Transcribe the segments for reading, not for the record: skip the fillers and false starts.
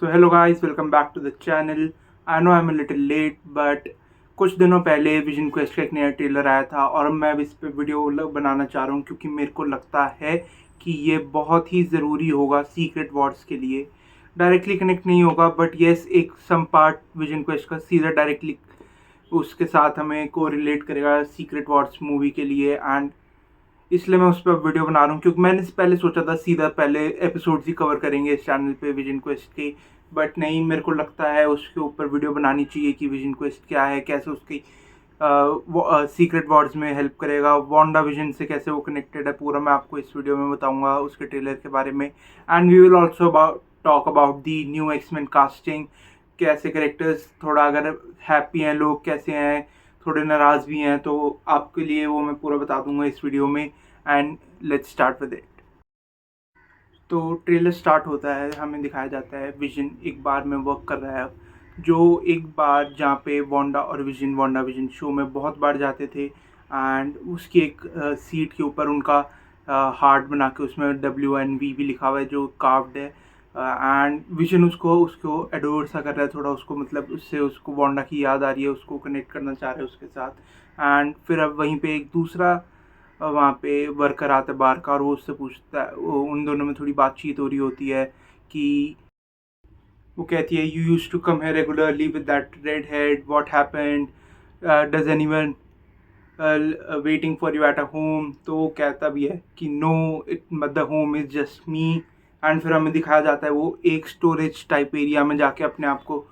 So hello guys, welcome back to the channel. I know I am a little late, but कुछ दिनों पहले vision quest का एक नया ट्रेलर आया था और मैं अब इस पे वीडियो बनाना चाह रहा हूँ क्योंकि मेरे को लगता है कि ये बहुत ही ज़रूरी होगा सीक्रेट वॉर्स के लिए। डायरेक्टली कनेक्ट नहीं होगा, बट येस एक सम पार्ट विजन क्वेस्ट का सीधा डायरेक्टली उसके साथ हमें को रिलेट करेगा सीक्रेट वॉर्स मूवी के लिए। एंड इसलिए मैं उस पर वीडियो बना रहा हूँ क्योंकि मैंने पहले सोचा था सीधा पहले एपिसोड्स ही कवर करेंगे इस चैनल पे विजन क्वेस्ट के, बट नहीं, मेरे को लगता है उसके ऊपर वीडियो बनानी चाहिए कि विजन क्वेस्ट क्या है, कैसे उसकी सीक्रेट वॉर्स में हेल्प करेगा, वांडा विजन से कैसे वो कनेक्टेड है, पूरा मैं आपको इस वीडियो में बताऊंगा उसके ट्रेलर के बारे में। And we will also talk about the new X Men casting, कैसे करेक्टर्स, थोड़ा अगर हैप्पी हैं लोग कैसे हैं, थोड़े नाराज़ भी हैं, तो आपके लिए वो मैं पूरा बता दूंगा इस वीडियो में। And let's start with it. तो ट्रेलर स्टार्ट होता है, हमें दिखाया जाता है विजन एक बार में वर्क कर रहा है, जो एक बार जहाँ पे वांडा विजन शो में बहुत बार जाते थे। एंड उसकी एक सीट के ऊपर उनका हार्ट बना के उसमें WNV भी लिखा हुआ है जो कार्व्ड है। एंड विजन उसको उसको एडोर सा कर रहा है थोड़ा, उसको मतलब उससे उसको वांडा की याद आ रही है, उसको कनेक्ट करना चाह रहा है उसके साथ। एंड फिर अब वहीं पे एक दूसरा वहाँ पे वर्कर आता है बार का और वो उससे पूछता है, उन दोनों में थोड़ी बातचीत हो रही होती है कि वो कहती है यू यूज टू कम है regularly with that red head, what happened, does anyone waiting for you at a home. तो वो कहता भी है कि no, it the home is just me. And फिर हमें दिखाया जाता है वो एक स्टोरेज टाइप एरिया में जाके अपने आप को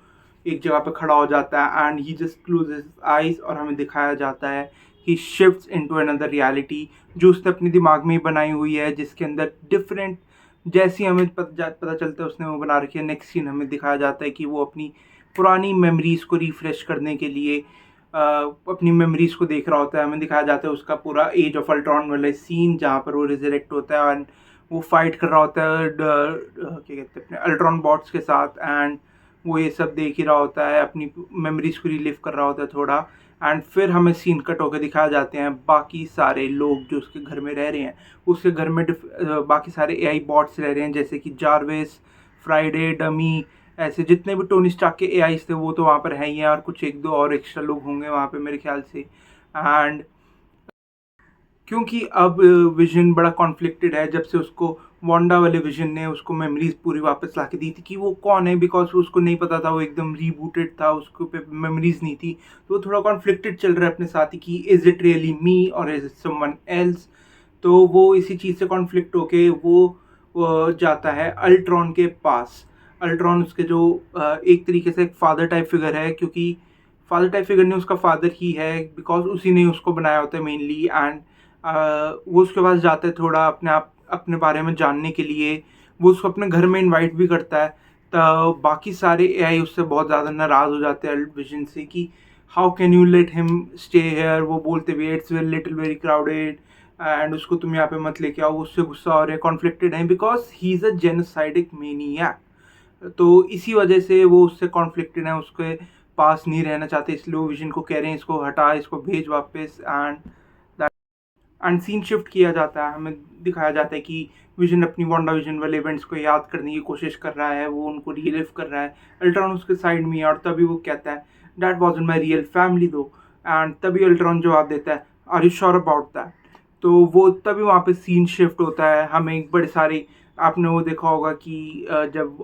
एक जगह पे खड़ा हो जाता है and he just close his eyes और हमें दिखाया जाता है ही शिफ्ट्स इनटू अनदर रियलिटी जो उसने अपने दिमाग में ही बनाई हुई है, जिसके अंदर डिफरेंट, जैसी हमें पता चलता है उसने वो बना रखी है। नेक्स्ट सीन हमें दिखाया जाता है कि वो अपनी पुरानी मेमोरीज़ को रिफ़्रेश करने के लिए अपनी मेमोरीज़ को देख रहा होता है। हमें दिखाया जाता है उसका पूरा एज ऑफ अल्ट्रॉन वाला सीन जहाँ पर वो रिजरेक्ट होता है एंड वो फाइट कर रहा होता है क्या कहते हैं अपने अल्ट्रॉन बॉट्स के साथ। एंड वो ये सब देख ही रहा होता है, अपनी मेमोरीज को रिलीव कर रहा होता है थोड़ा। एंड फिर हमें सीन कट होकर दिखाया जाते हैं बाकी सारे लोग जो उसके घर में रह रहे हैं। उसके घर में बाकी सारे AI बॉट्स रह रहे हैं, जैसे कि जारविस, फ्राइडे, डमी, ऐसे जितने भी टोनी स्टार्क के AIs थे वो तो वहाँ पर हैं ही हैं, और कुछ एक दो और एक्स्ट्रा लोग होंगे वहाँ पे मेरे ख्याल से। एंड क्योंकि अब विजन बड़ा कॉन्फ्लिक्टेड है जब से उसको वांडा वाले विजन ने उसको मेमोरीज पूरी वापस ला के दी थी कि वो कौन है, बिकॉज उसको नहीं पता था, वो एकदम रीबूटेड था, उसको पे मेमोरीज नहीं थी। तो वो थोड़ा कॉन्फ्लिक्टेड चल रहा है अपने साथ ही कि इज़ इट रियली मी और इज इट समवन एल्स। तो वो इसी चीज़ से कॉन्फ्लिक्ट होके वो जाता है अल्ट्रॉन के पास। अल्ट्रॉन उसके जो एक तरीके से एक फादर टाइप फिगर है, क्योंकि फादर टाइप फिगर ने उसका फादर ही है, बिकॉज उसी ने उसको बनाया होता है मेनली। एंड वो उसके पास जाता है थोड़ा अपने बारे में जानने के लिए। वो उसको अपने घर में इनवाइट भी करता है। तो बाकी सारे AI उससे बहुत ज़्यादा नाराज़ हो जाते हैं विजन से कि how can you let him stay here. वो बोलते भी it's very little very crowded and उसको तुम यहाँ पे मत लेके आओ। उससे गुस्सा हो रहे हैं, कॉन्फ्लिक्टेड हैं, बिकॉज ही इज़ अ जेनोसाइडिक मेनियाक। तो इसी वजह से वो उससे कॉन्फ्लिक्टेड है, उसके पास नहीं रहना चाहते, इसलिए वो विजन को कह रहे हैं इसको हटा, इसको भेज वापस। एंड सीन शिफ्ट किया जाता है, हमें दिखाया जाता है कि विजन अपनी वांडा विजन वाले इवेंट्स को याद करने की कोशिश कर रहा है, वो उनको रिलीव कर रहा है। अल्ट्रॉन उसके साइड में है और तभी वो कहता है that wasn't my real family though. And तभी अल्ट्रॉन जवाब देता है are you sure about that. तो वो तभी वहाँ पे सीन शिफ्ट होता है। हमें एक बड़े सारे, आपने वो देखा होगा कि जब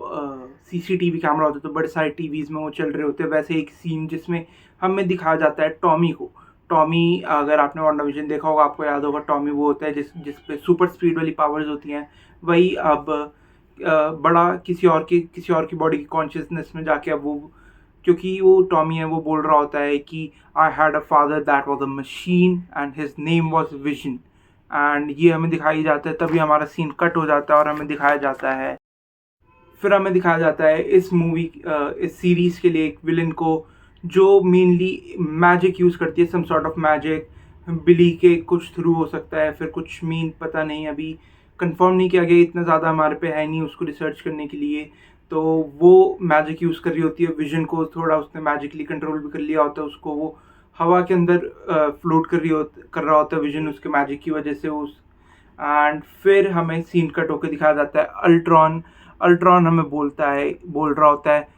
CCTV कैमरा होता है तो बड़े सारे TVs में वो चल रहे होते हैं, वैसे एक सीन जिसमें हमें दिखाया जाता है टॉमी को। टॉमी, अगर आपने वांडा विजन देखा होगा आपको याद होगा, टॉमी वो होता है जिस पे सुपर स्पीड वाली पावर्स होती हैं। वही अब बड़ा किसी और की बॉडी की कॉन्शियसनेस में जाके अब वो, क्योंकि वो टॉमी है, वो बोल रहा होता है कि I had a father that was a machine and his name was vision. And ये हमें दिखाई जाता है, तभी हमारा सीन कट हो जाता है और हमें दिखाया जाता है, फिर हमें दिखाया जाता है इस सीरीज़ के लिए एक विलन को जो मेनली मैजिक यूज़ करती है, सम सॉर्ट ऑफ मैजिक। बिली के कुछ थ्रू हो सकता है, फिर कुछ मीन पता नहीं, अभी कंफर्म नहीं किया गया, इतना ज़्यादा हमारे पे है नहीं उसको रिसर्च करने के लिए। तो वो मैजिक यूज़ कर रही होती है, विजन को थोड़ा उसने मैजिकली कंट्रोल भी कर लिया होता है, उसको वो हवा के अंदर फ्लोट कर रहा होता है विजन उसके मैजिक की वजह से उस। एंड फिर हमें सीन कट होकर दिखाया जाता है अल्ट्रॉन अल्ट्रॉन हमें बोल रहा होता है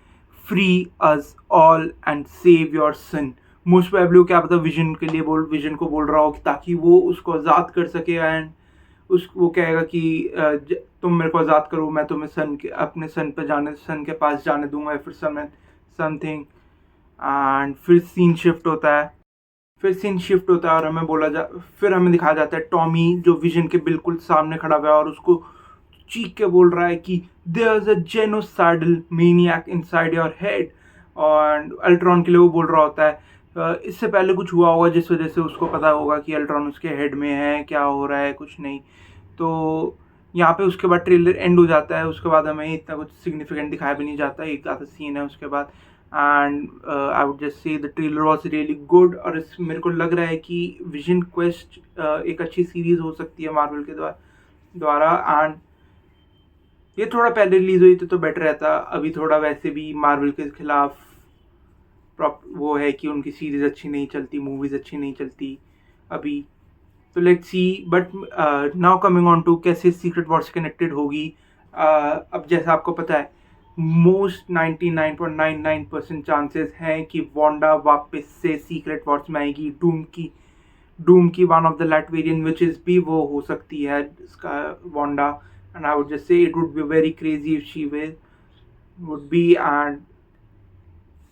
free us all and save your son. Most probably क्या पता विजन को बोल रहा हो कि ताकि वो उसको आज़ाद कर सके, एंड वो कहेगा कि तुम मेरे को आज़ाद करो, मैं तुम्हें अपने सन के पास जाने दूंगा, या फिर समथिंग। एंड फिर सीन शिफ्ट होता है और फिर हमें दिखाया जाता है टॉमी जो विजन के बिल्कुल सामने खड़ा हुआ है और उसको चीख के बोल रहा है कि there is a genocidal maniac inside your head. और अल्ट्रॉन के लिए वो बोल रहा होता है इससे पहले कुछ हुआ होगा जिस वजह से उसको पता होगा कि अल्ट्रॉन उसके हेड में है, क्या हो रहा है, कुछ नहीं। तो यहाँ पे उसके बाद ट्रेलर एंड हो जाता है। उसके बाद हमें इतना कुछ सिग्निफिकेंट दिखाया भी नहीं जाता, एक आधा सीन है उसके बाद। एंड आई वुड जस्ट से the trailer was really good. और मेरे को लग रहा है कि विजन क्वेस्ट एक अच्छी सीरीज हो सकती है मार्वल के द्वारा। एंड ये थोड़ा पहले रिलीज हुई तो बेटर रहता। अभी थोड़ा वैसे भी मार्वल के खिलाफ वो है कि उनकी सीरीज अच्छी नहीं चलती, मूवीज अच्छी नहीं चलती अभी। तो let's see. But now coming on to कैसे सीक्रेट वॉर से कनेक्टेड होगी। अब जैसा आपको पता है मोस्ट 99.99% चांसेस हैं कि वांडा वापस से सीक्रेट वॉर्स में आएगी। डूम की वन ऑफ द लैटवेरियन विचेस भी वो हो सकती है इसका Wanda. And I would just से it would be very crazy if she would be. And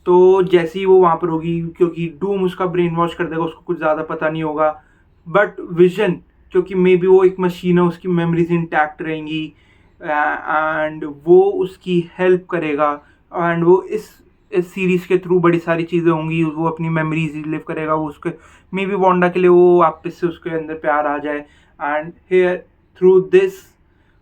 तो जैसे ही वो वहाँ पर होगी, क्योंकि डूम उसका ब्रेन वॉश कर देगा, उसको कुछ ज़्यादा पता नहीं होगा। बट विजन, क्योंकि मे बी वो एक मशीन है, उसकी मेमोरीज इंटैक्ट रहेंगी एंड वो उसकी हेल्प करेगा। एंड वो इस सीरीज के थ्रू बड़ी सारी चीज़ें होंगी, वो अपनी मेमोरीज रिलीव करेगा। वो उसके मे बी वांडा के लिए वो वापस से उसके अंदर प्यार आ जाए। एंड हेयर थ्रू दिस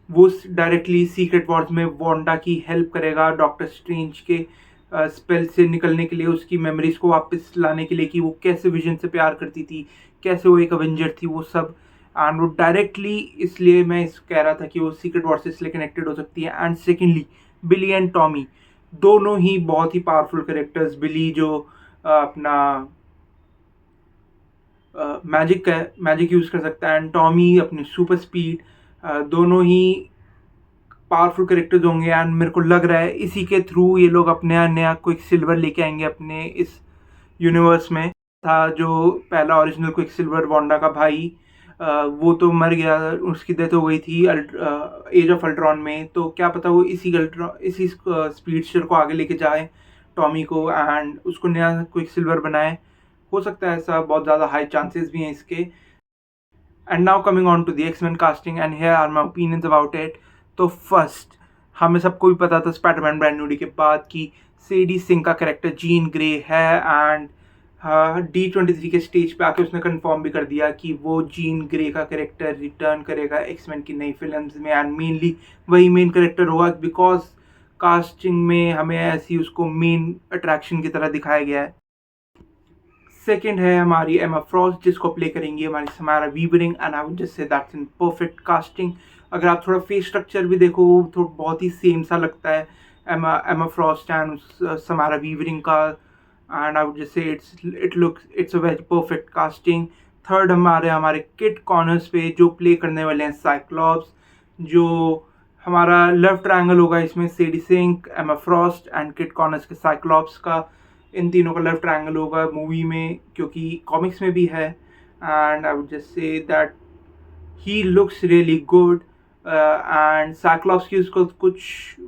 वो डायरेक्टली सीक्रेट वॉर्स में वांडा की हेल्प करेगा डॉक्टर स्ट्रेंज के स्पेल से निकलने के लिए, उसकी मेमोरीज को वापस लाने के लिए, कि वो कैसे विजन से प्यार करती थी, कैसे वो एक अवेंजर थी, वो सब। एंड वो डायरेक्टली इसलिए मैं कह रहा था कि वो सीक्रेट वॉर से इसलिए कनेक्टेड हो सकती है। And secondly Billy and Tommy दोनों ही बहुत ही पावरफुल कैरेक्टर्स। बिली जो अपना मैजिक यूज़ कर सकता है, एंड टॉमी अपनी सुपर स्पीड। दोनों ही पावरफुल कैरेक्टर्स होंगे। एंड मेरे को लग रहा है इसी के थ्रू ये लोग अपने नया क्विक सिल्वर लेके आएंगे अपने इस यूनिवर्स में। था जो पहला ओरिजिनल क्विक सिल्वर वांडा का भाई, वो तो मर गया, उसकी डेथ हो गई थी एज ऑफ अल्ट्रॉन में। तो क्या पता वो इसी स्पीडस्टर को आगे लेके जाए टॉमी को, एंड उसको नया क्विक सिल्वर बनाए। हो सकता है ऐसा, बहुत ज़्यादा हाई चांसेस भी हैं इसके। And now coming on to the X Men casting and here are my opinions about it. तो फर्स्ट हमें सबको भी पता था स्पाइडरमैन ब्रांड न्यू डे के बाद कि सेडी सिंह का कैरेक्टर जीन ग्रे है। एंड D23 के स्टेज पे आके उसने कंफर्म भी कर दिया कि वो जीन ग्रे का कैरेक्टर रिटर्न करेगा एक्समैन की नई फिल्म्स में। एंड मेनली वही मेन कैरेक्टर होगा, बिकॉज कास्टिंग में हमें ऐसी उसको मेन अट्रैक्शन की तरह दिखाया गया है। सेकेंड है हमारी एमा फ्रॉस्ट, जिसको प्ले करेंगी हमारी Samara Weaving. And I would just say that's in perfect casting. अगर आप थोड़ा फेस स्ट्रक्चर भी देखो तो बहुत ही सेम सा लगता है एमा फ्रॉस्ट एंड समारा वीवरिंग का। एंड आई वुड जस्ट से it's a very perfect casting. Third हमारे किट कॉर्नर्स पे जो प्ले करने वाले हैं साइक्लॉप्स, जो हमारा लव ट्रायंगल होगा इसमें सेडी सिंह, एमा फ्रॉस्ट एंड किट कॉर्नर्स के साइक्लॉप्स का। इन तीनों का लव ट्रायंगल होगा मूवी में, क्योंकि कॉमिक्स में भी है। And I would just say that he looks really good. And Cyclops की उसको कुछ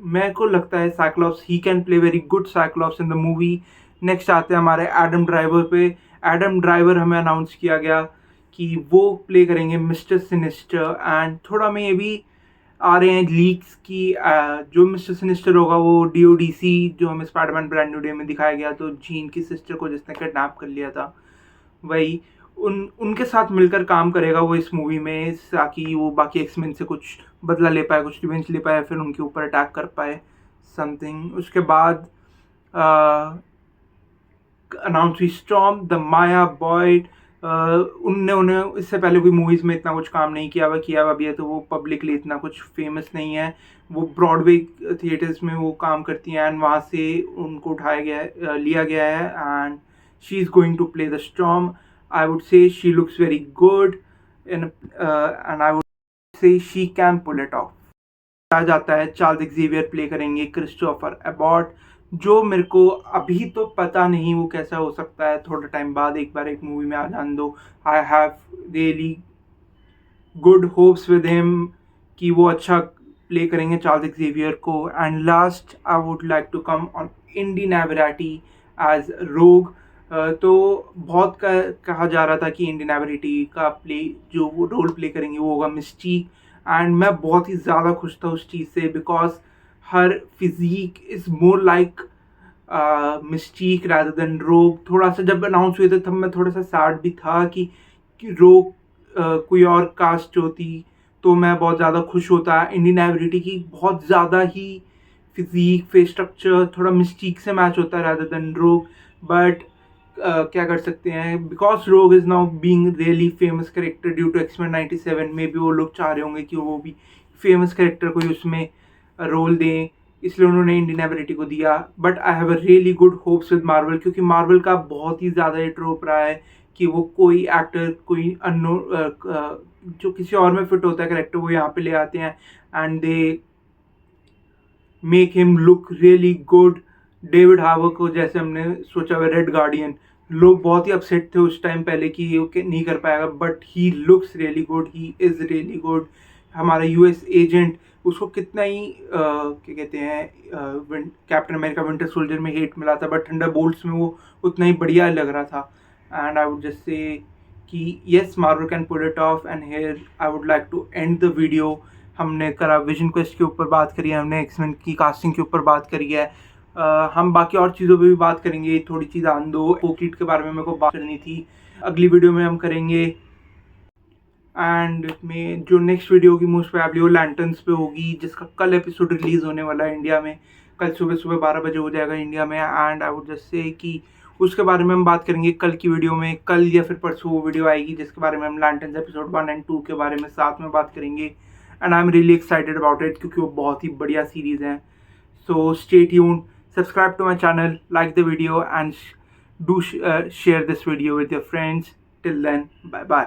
मेरे को लगता है Cyclops he can play very good Cyclops in the movie. Next आते हैं हमारे एडम ड्राइवर पे। एडम ड्राइवर हमें अनाउंस किया गया कि वो प्ले करेंगे मिस्टर सिनिस्टर। एंड थोड़ा में ये भी आ रहे हैं लीक्स की जो मिस्टर सिनिस्टर होगा वो DODC जो हमें स्पाइडरमैन ब्रांड न्यू डे में दिखाया गया, तो जीन की सिस्टर को जिसने किडनैप कर लिया था, वही उनके साथ मिलकर काम करेगा वो इस मूवी में, ताकि वो बाकी एक्समैन से कुछ बदला ले पाए, कुछ रिवेंज ले पाए, फिर उनके ऊपर अटैक कर पाए समथिंग। उसके बाद अनाउंस हुई स्टॉर्म द माया बॉयड। उन्हें इससे पहले कोई मूवीज़ में इतना कुछ काम नहीं किया हुआ भी है, तो वो पब्लिकली इतना कुछ फेमस नहीं है। वो ब्रॉडवे थिएटर्स में वो काम करती हैं एंड वहाँ से उनको लिया गया है। And she is going to play the Storm. I would say she looks very good and I would say she can pull it off. आ जाता है। चार्ल्स एक्जेवियर प्ले करेंगे क्रिस्टोफर एबॉट, जो मेरे को अभी तो पता नहीं वो कैसा हो सकता है, थोड़ा टाइम बाद एक बार एक मूवी में आ जान दो। I have really good hopes with him कि वो अच्छा प्ले करेंगे चार्ल्स एक्जेवियर को। And last I would like to come on इंडी नेवराटी एज रोग। तो बहुत कहा जा रहा था कि इंडी नेवराटी का प्ले जो वो रोल प्ले करेंगे वो होगा मिस्टीक, एंड मैं बहुत ही ज़्यादा खुश था उस चीज़ से, because her physique is more like Mystique rather than Rogue. थोड़ा सा जब अनाउंस हुए थे तब मैं थोड़ा सा सैड भी था कि रोग कोई और कास्ट होती तो मैं बहुत ज़्यादा खुश होता। इंडियन एबिलिटी की बहुत ज़्यादा ही फिजिक फेस स्ट्रक्चर थोड़ा मिस्टीक से मैच होता है रादर देन रोग। बट क्या कर सकते हैं, because Rogue is now being really famous character due to X Men 97 में भी वो लोग चाह रहे होंगे कि वो भी फेमस करेक्टर कोई उसमें रोल दें, इसलिए उन्होंने इंडियन एबिलिटी को दिया। But I have a really good hopes with Marvel, क्योंकि मार्वल का बहुत ही ज़्यादा ये ट्रोप रहा है कि वो कोई एक्टर कोई जो किसी और में फिट होता है करेक्टर वो यहाँ पे ले आते हैं and they make him look really good. David Harbour को जैसे हमने सोचा हुआ रेड गार्डियन, लोग बहुत ही अपसेट थे उस टाइम पहले कि ये नहीं कर पाएगा, but he looks really good, he is really good. हमारा यूएस एजेंट, उसको कितना ही क्या कहते हैं कैप्टन अमेरिका विंटर सोल्जर में हेट मिला था, बट थंडर बोल्ट्स में वो उतना ही बढ़िया लग रहा था। And I would just say कि yes Marvel can pull it off. And here I would like to end the video. हमने करा विजन क्वेस्ट के ऊपर बात करी है, हमने एक्समैन की कास्टिंग के ऊपर बात करी है, हम बाकी और चीज़ों पे भी बात करेंगे। थोड़ी चीज़ आन दो पोकिट के बारे में मेरे को बात करनी थी, अगली वीडियो में हम करेंगे। एंड में जो नेक्स्ट वीडियो होगी मोस्ट प्रोबेबली वो लैंटर्न्स पे होगी, जिसका कल एपिसोड रिलीज़ होने वाला है इंडिया में, कल सुबह सुबह 12 बजे हो जाएगा इंडिया में। And I would just say कि उसके बारे में हम बात करेंगे कल की वीडियो में, कल या फिर परसों वो वीडियो आएगी जिसके बारे में हम लैंटर्न्स एपिसोड 1 और 2 के बारे में साथ में बात करेंगे। And I am really excited about it, क्योंकि वो बहुत ही बढ़िया सीरीज़ है। So stay tuned, subscribe to my channel, like the video, and do share this video with your friends. Till then, bye bye.